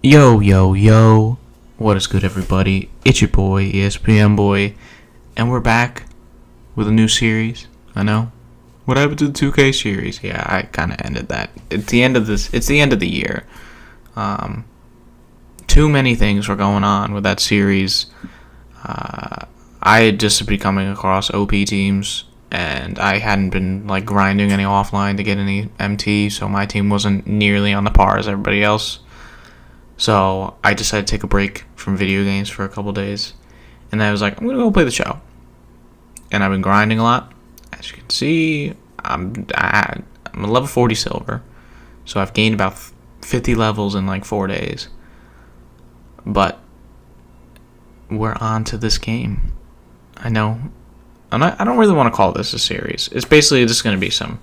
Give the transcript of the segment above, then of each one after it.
Yo, yo, yo. What is good, everybody? It's your boy, ESPN Boy, and we're back with a new series. I know. What happened to the 2K series? Yeah, I kind of ended that. It's the end of the year. Too many things were going on with that series. I had just been coming across OP teams, and I hadn't been grinding any offline to get any MT, so my team wasn't nearly on the par as everybody else. So I decided to take a break from video games for a couple days, and I was like, I'm gonna go play the show. And I've been grinding a lot. As you can see, I'm a level 40 silver, so I've gained about 50 levels in 4 days. But we're on to this game. I know. I don't really want to call this a series. It's basically just going to be some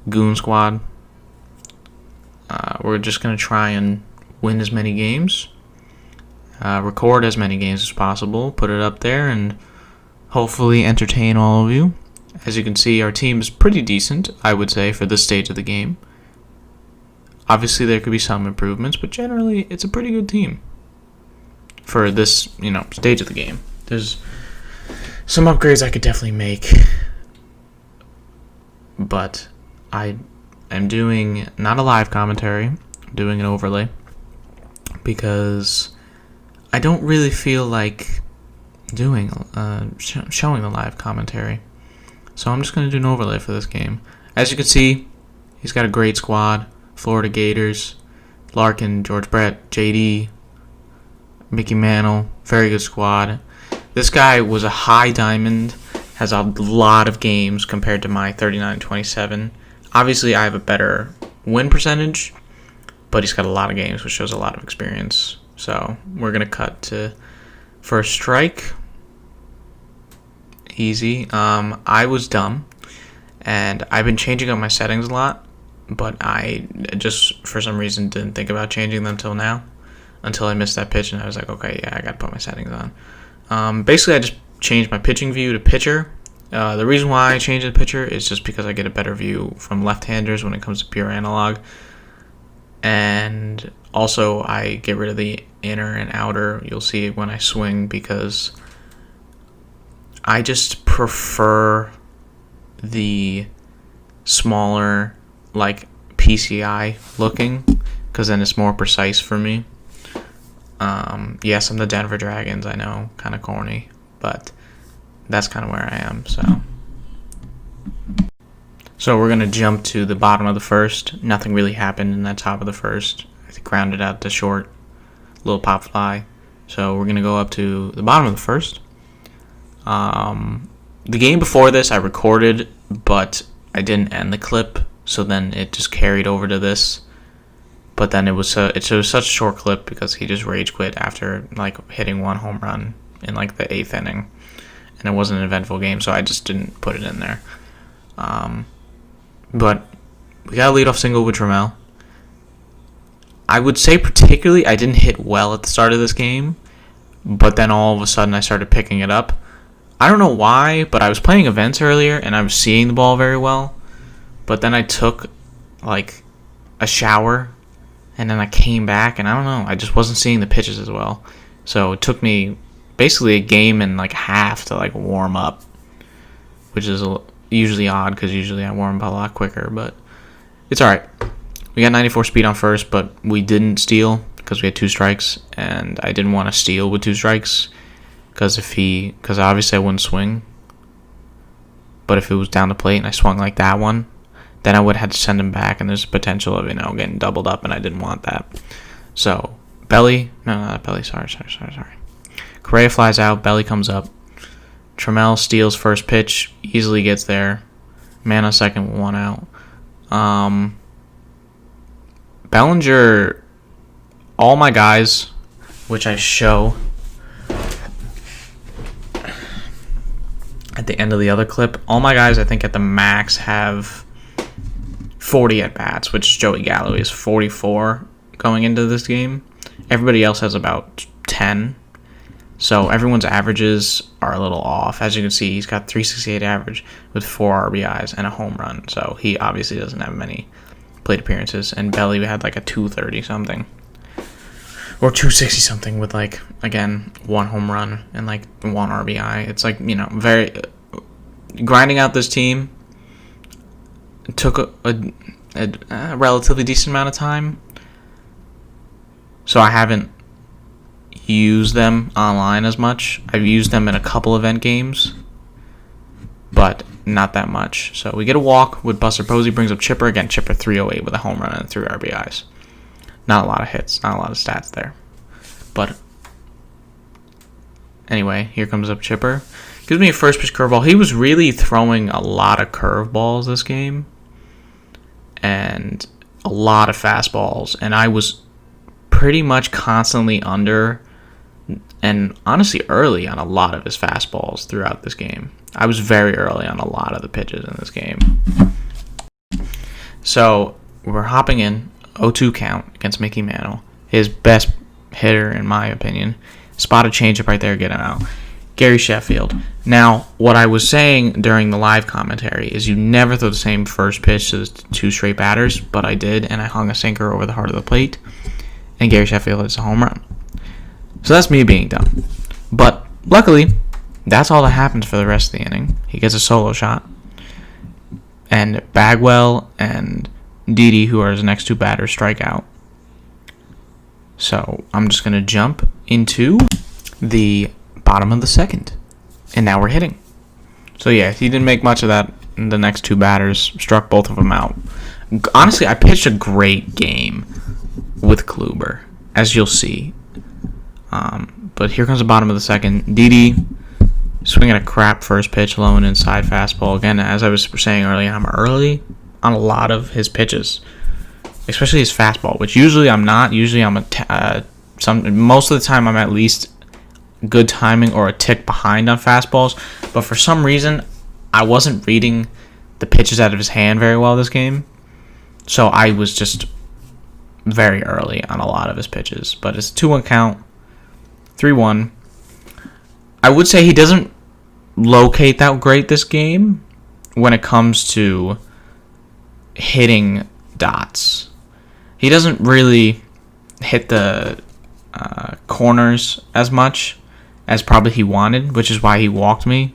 goon squad. We're just going to try and win as many games, record as many games as possible, put it up there, and hopefully entertain all of you. As you can see, our team is pretty decent, I would say, for this stage of the game. Obviously, there could be some improvements, but generally, it's a pretty good team for this, stage of the game. There's some upgrades I could definitely make, but I am doing not a live commentary, I'm doing an overlay, because I don't really feel like doing showing the live commentary. So I'm just going to do an overlay for this game. As you can see, he's got a great squad. Florida Gators, Larkin, George Brett, JD, Mickey Mantle, very good squad. This guy was a high diamond, has a lot of games compared to my 39-27. Obviously, I have a better win percentage, but he's got a lot of games, which shows a lot of experience. So we're going to cut to first strike. Easy. I was dumb, and I've been changing up my settings a lot, but I just, for some reason, didn't think about changing them until I missed that pitch, and I was like, okay, yeah, I got to put my settings on. Basically, I just changed my pitching view to pitcher. The reason why I changed the pitcher is just because I get a better view from left-handers when it comes to pure analog. And also, I get rid of the inner and outer. You'll see it when I swing, because I just prefer the smaller, PCI looking, because then it's more precise for me. Yes, I'm the Denver Dragons, I know, kind of corny, but that's kind of where I am. So we're going to jump to the bottom of the first. Nothing really happened in that top of the first. I grounded out to short, little pop fly. So we're going to go up to the bottom of the first. The game before this I recorded, but I didn't end the clip, so then it just carried over to this. But then it was such a short clip because he just rage quit after hitting one home run in the 8th inning, and it wasn't an eventful game, so I just didn't put it in there. But we got a leadoff single with Trammell. I would say particularly I didn't hit well at the start of this game, but then all of a sudden I started picking it up. I don't know why, but I was playing events earlier and I was seeing the ball very well, but then I took a shower and then I came back and I don't know, I just wasn't seeing the pitches as well. So it took me basically a game and a half to warm up, which is usually odd because usually I warm up a lot quicker, but it's alright. We got 94 speed on first, but we didn't steal because we had 2 strikes, and I didn't want to steal with 2 strikes because obviously I wouldn't swing. But if it was down the plate and I swung like that one, then I would have had to send him back, and there's a potential of getting doubled up, and I didn't want that. So not Belly, sorry. Correa flies out, Belly comes up. Trammell steals first pitch, easily gets there. Man on second with 1 out. Bellinger, all my guys, which I show at the end of the other clip, all my guys I think at the max have 40 at-bats, which Joey Gallo is 44 going into this game. Everybody else has about 10. So everyone's averages are a little off. As you can see, he's got 368 average with 4 RBIs and a home run. So he obviously doesn't have many plate appearances. And Belly had a 230 something. or 260 something with like, again, 1 home run and like 1 RBI. It's like, you know, very grinding out this team took a relatively decent amount of time. So I haven't used them online as much. I've used them in a couple event games, but not that much. So we get a walk with Buster Posey, brings up Chipper. Again, Chipper 308 with a home run and 3 RBIs. Not a lot of hits, not a lot of stats there. But anyway, here comes up Chipper. Gives me a first pitch curveball. He was really throwing a lot of curveballs this game and a lot of fastballs, and I was pretty much constantly under and honestly early on a lot of his fastballs throughout this game. I was very early on a lot of the pitches in this game. So we're hopping in 0-2 count against Mickey Mantle, his best hitter in my opinion. Spotted changeup right there, get him out. Gary Sheffield. Now, what I was saying during the live commentary is you never throw the same first pitch to the 2 straight batters, but I did, and I hung a sinker over the heart of the plate, and Gary Sheffield hits a home run. So that's me being dumb. But luckily, that's all that happens for the rest of the inning. He gets a solo shot, and Bagwell and Didi, who are his next 2 batters, strike out. So I'm just going to jump into the bottom of the second, and now we're hitting. So yeah, he didn't make much of that. The next 2 batters struck both of them out. Honestly, I pitched a great game with Kluber, as you'll see. But here comes the bottom of the second. Didi swinging a crap first pitch, low and inside fastball. Again, as I was saying earlier, I'm early on a lot of his pitches, especially his fastball, which usually I'm not. Usually I'm most of the time I'm at least good timing or a tick behind on fastballs. But for some reason, I wasn't reading the pitches out of his hand very well this game, so I was just very early on a lot of his pitches. But it's a 2-1 count, 3-1. I would say he doesn't locate that great this game when it comes to hitting dots. He doesn't really hit the corners as much as probably he wanted, which is why he walked me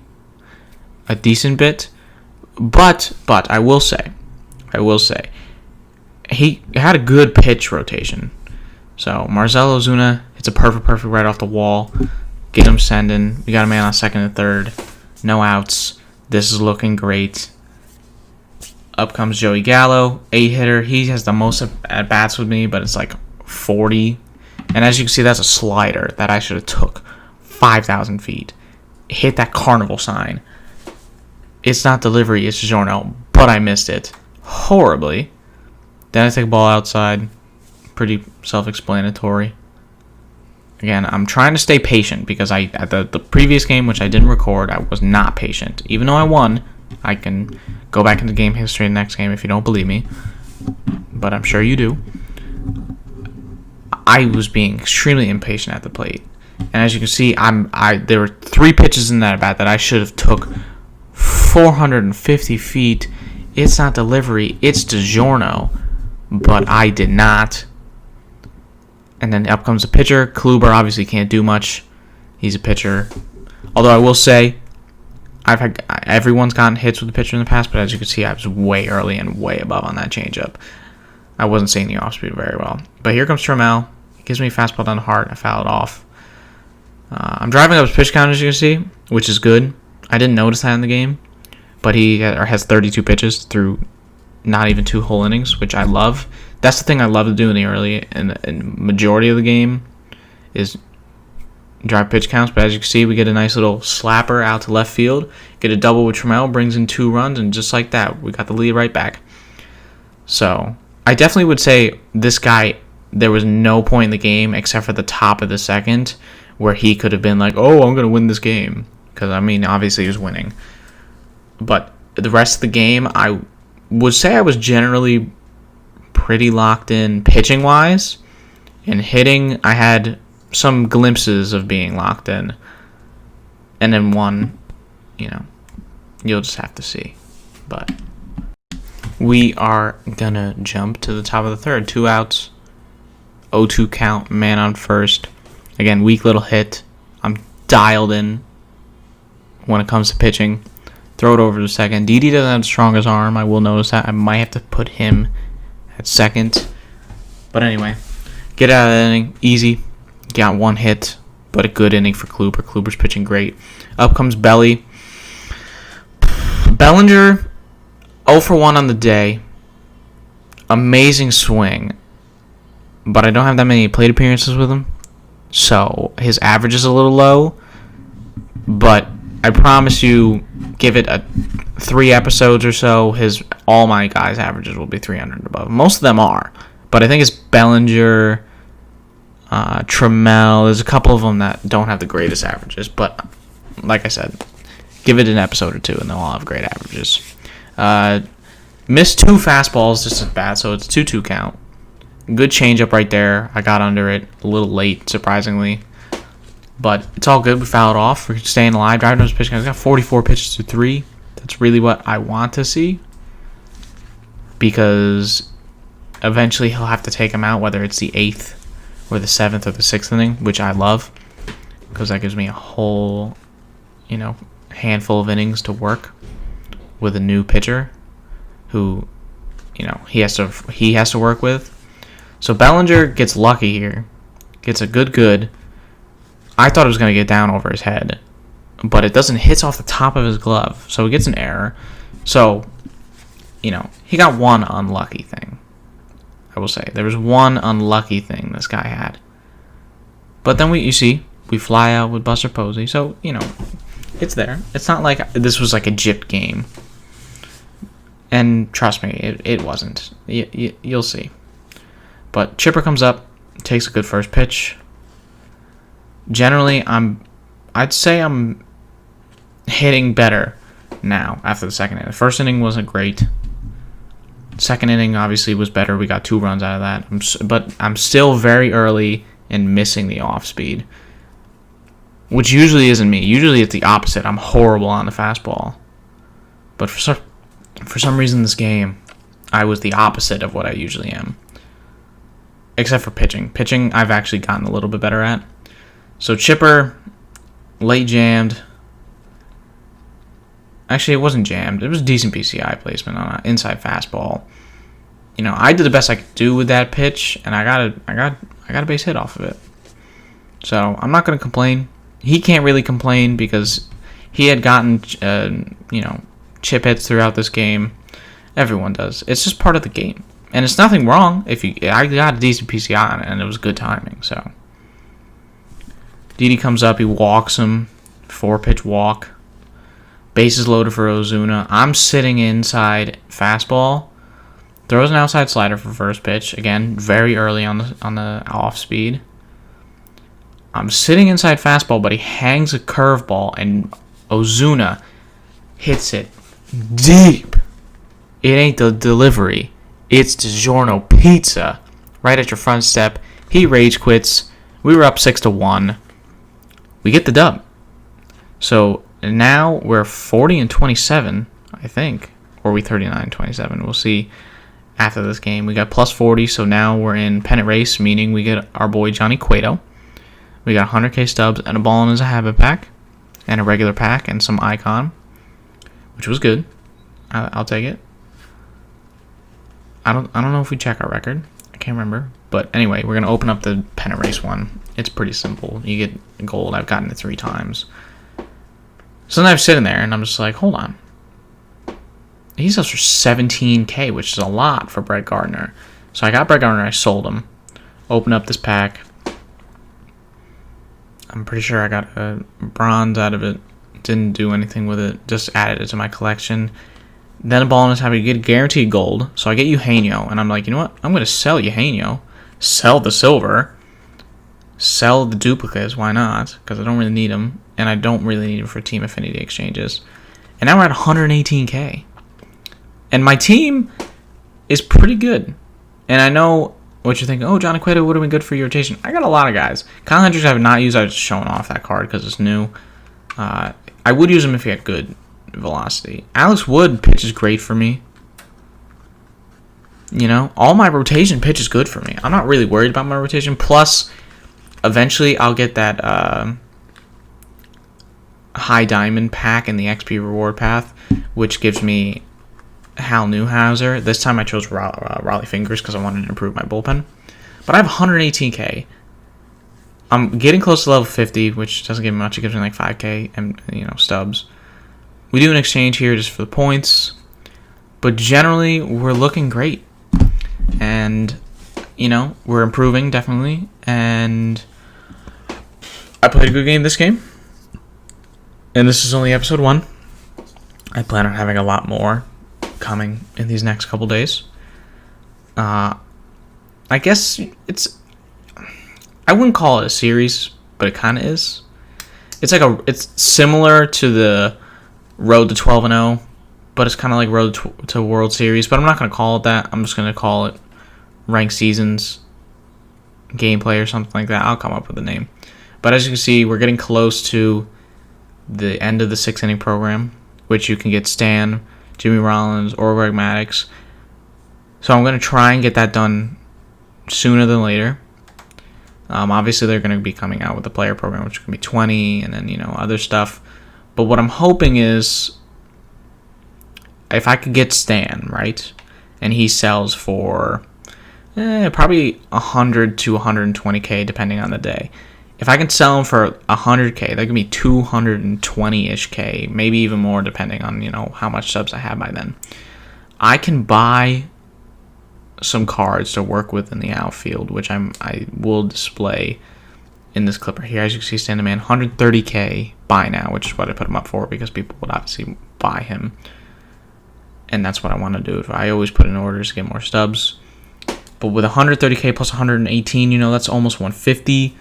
a decent bit. But I will say, he had a good pitch rotation. So Marcell Ozuna hits a perfect right off the wall. Get him sending. We got a man on second and third. No outs. This is looking great. Up comes Joey Gallo, 8-hitter. He has the most at bats with me, but it's like 40. And as you can see, that's a slider that I should have took 5,000 feet. Hit that carnival sign. It's not delivery, it's DiGiorno, but I missed it horribly. Then I take a ball outside. Pretty self-explanatory. Again, I'm trying to stay patient because at the previous game, which I didn't record, I was not patient. Even though I won, I can go back into game history in the next game if you don't believe me, but I'm sure you do. I was being extremely impatient at the plate, and as you can see, there were 3 pitches in that bat that I should have took 450 feet. It's not delivery, it's DiGiorno, but I did not. And then up comes the pitcher. Kluber obviously can't do much. He's a pitcher. Although I will say, everyone's gotten hits with the pitcher in the past, but as you can see, I was way early and way above on that changeup. I wasn't seeing the off speed very well. But here comes Trammell. He gives me a fastball down the heart. I foul it off. I'm driving up his pitch count, as you can see, which is good. I didn't notice that in the game, but he has 32 pitches through not even 2 whole innings, which I love. That's the thing I love to do in the early and majority of the game is drive pitch counts. But as you can see, we get a nice little slapper out to left field, get a double with Trammell, brings in 2 runs, and just like that, we got the lead right back. So I definitely would say this guy, there was no point in the game except for the top of the second where he could have been like, oh, I'm going to win this game. Because, I mean, obviously he was winning. But the rest of the game, I would say I was generally pretty locked in pitching-wise. And hitting, I had some glimpses of being locked in. And then one, you'll just have to see. But we are going to jump to the top of the third. 2 outs, 0-2 count, man on first. Again, weak little hit. I'm dialed in when it comes to pitching. Throw it over to second. Didi doesn't have the strongest arm. I will notice that. I might have to put him at second. But anyway, get out of that inning. Easy. Got one hit, but a good inning for Kluber. Kluber's pitching great. Up comes Belly. Bellinger, 0 for 1 on the day. Amazing swing. But I don't have that many plate appearances with him. So his average is a little low. But I promise you, give it 3 episodes or so, all my guys' averages will be 300 and above. Most of them are. But I think it's Bellinger, Trammell. There's a couple of them that don't have the greatest averages. But like I said, give it an episode or 2 and they'll all have great averages. Missed 2 fastballs just at bat, so it's 2-2 count. Good changeup right there. I got under it a little late, surprisingly. But it's all good. We fouled off. We're staying alive. Driving to his pitch. He's got 44 pitches to 3. That's really what I want to see. Because eventually he'll have to take him out, whether it's the 8th or the 7th or the 6th inning, which I love. Because that gives me a whole, handful of innings to work with a new pitcher who, he has to work with. So Bellinger gets lucky here. Gets a good. I thought it was going to get down over his head, but it doesn't. Hits off the top of his glove, so he gets an error. So, he got one unlucky thing. I will say there was one unlucky thing this guy had. But then we fly out with Buster Posey, so it's there. It's not like this was like a gypped game. And trust me, it wasn't. You'll see. But Chipper comes up, takes a good first pitch. Generally, I'd say I'm hitting better now after the second inning. The first inning wasn't great. Second inning obviously was better. We got 2 runs out of that. But I'm still very early and missing the off speed, which usually isn't me. Usually it's the opposite. I'm horrible on the fastball. But for some reason this game, I was the opposite of what I usually am. Except for pitching. Pitching, I've actually gotten a little bit better at. So Chipper, late jammed. Actually, it wasn't jammed. It was decent PCI placement on an inside fastball. I did the best I could do with that pitch, and I got a base hit off of it. So I'm not going to complain. He can't really complain because he had gotten chip hits throughout this game. Everyone does. It's just part of the game. And it's nothing wrong I got a decent PCI on it, and it was good timing. So Didi comes up, he walks him, 4-pitch walk, bases loaded for Ozuna. I'm sitting inside fastball, throws an outside slider for first pitch. Again, very early on the off speed. I'm sitting inside fastball, but he hangs a curveball, and Ozuna hits it deep. It ain't the delivery. It's DiGiorno pizza right at your front step. He rage quits. We were up 6-1. We get the dub. So now we're 40-27, I think. Or we 39-27. We'll see after this game. We got plus 40, so now we're in pennant race, meaning we get our boy Johnny Cueto. We got 100K stubs and a ball in his habit pack. And a regular pack and some icon. Which was good. I'll take it. I don't know if we check our record. I can't remember. But anyway, we're going to open up the pennant race one. It's pretty simple. You get gold. I've gotten it 3 times. So then I'm sitting there, and I'm just like, hold on. He sells for $17K, which is a lot for Brett Gardner. So I got Brett Gardner. I sold him. Open up this pack. I'm pretty sure I got a bronze out of it. Didn't do anything with it. Just added it to my collection. Then a ball in his habit, you get guaranteed gold. So I get Eugenio, and I'm like, you know what? I'm going to sell Eugenio. Sell the silver. Sell the duplicates. Why not? Because I don't really need them. And I don't really need them for team affinity exchanges. And now we're at 118K. And my team is pretty good. And I know what you're thinking. Oh, Johnny Cueto would have been good for your rotation. I got a lot of guys. Kyle Hendricks I have not used. I was just showing off that card because it's new. I would use him if he had good velocity. Alex Wood pitches great for me. You know, all my rotation pitch is good for me. I'm not really worried about my rotation. Plus, eventually I'll get that high diamond pack in the XP reward path, which gives me Hal Newhouser. This time I chose Raleigh Fingers because I wanted to improve my bullpen. But I have 118k. I'm getting close to level 50, which doesn't give me much. It gives me like 5k and, you know, stubs. We do an exchange here just for the points. But generally, we're looking great. And, you know, we're improving, definitely. And I played a good game this game. And this is only episode 1. I plan on having a lot more coming in these next couple days. I guess I wouldn't call it a series, but it kind of is. It's similar to the Road to 12-0, but it's kind of like Road to World Series. But I'm not going to call it that. I'm just going to call it Ranked Seasons Gameplay or something like that. I'll come up with a name. But as you can see, we're getting close to the end of the 6-inning program, which you can get Stan, Jimmy Rollins, or Greg Maddux. So I'm going to try and get that done sooner than later. Obviously, they're going to be coming out with the player program, which can be 20, and then, you know, other stuff. But what I'm hoping is, if I could get Stan, right, and he sells for probably 100 to 120k, depending on the day. If I can sell him for 100k, that could be 220-ish k, maybe even more, depending on, you know, how much subs I have by then. I can buy some cards to work with in the outfield, which I will display in this clip right here. As you can see, Stan the Man, 130k buy now, which is what I put him up for because people would obviously buy him, and that's what I want to do. I always put in orders to get more stubs, but with 130k plus 118, you know, that's almost 150.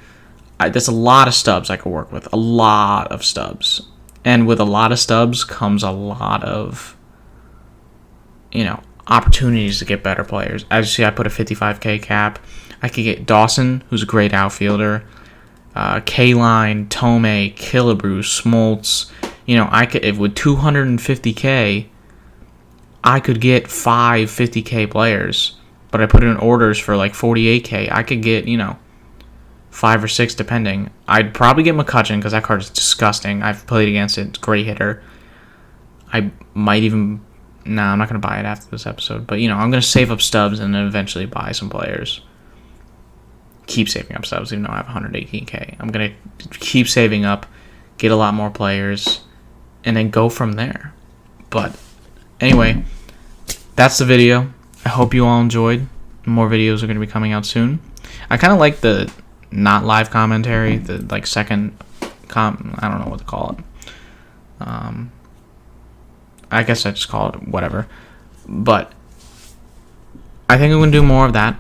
That's a lot of stubs I could work with. A lot of stubs, and with a lot of stubs comes a lot of, you know, opportunities to get better players. As you see, I put a 55k cap. I could get Dawson, who's a great outfielder, K-Line, Tomei, Killebrew, Smoltz. You know, I could, if with 250k, I could get 5 50k players. But I put in orders for like 48k. I could get, you know, 5 or 6 depending. I'd probably get McCutcheon because that card is disgusting. I've played against it. It's a great hitter. I might even... Nah, I'm not going to buy it after this episode. But, you know, I'm going to save up stubs and then eventually buy some players. Keep saving up stubs even though I have 118k. I'm going to keep saving up, get a lot more players, and then go from there. But, anyway, that's the video. I hope you all enjoyed. More videos are going to be coming out soon. I kind of like the not live commentary, the, like, second... I don't know what to call it. I guess I just call it whatever. But I think I'm going to do more of that.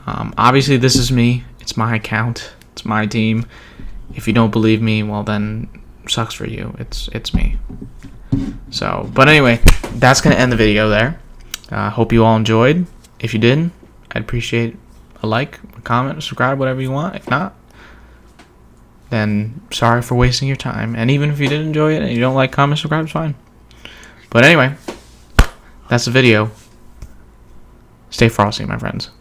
Obviously, this is me. It's my account. It's my team. If you don't believe me, well, then sucks for you. It's me. So, but anyway, that's going to end the video there. Hope you all enjoyed. If you did, I'd appreciate a like, a comment, a subscribe, whatever you want. If not, then sorry for wasting your time. And even if you did enjoy it and you don't like, comment, subscribe, it's fine. But anyway, that's the video. Stay frosty, my friends.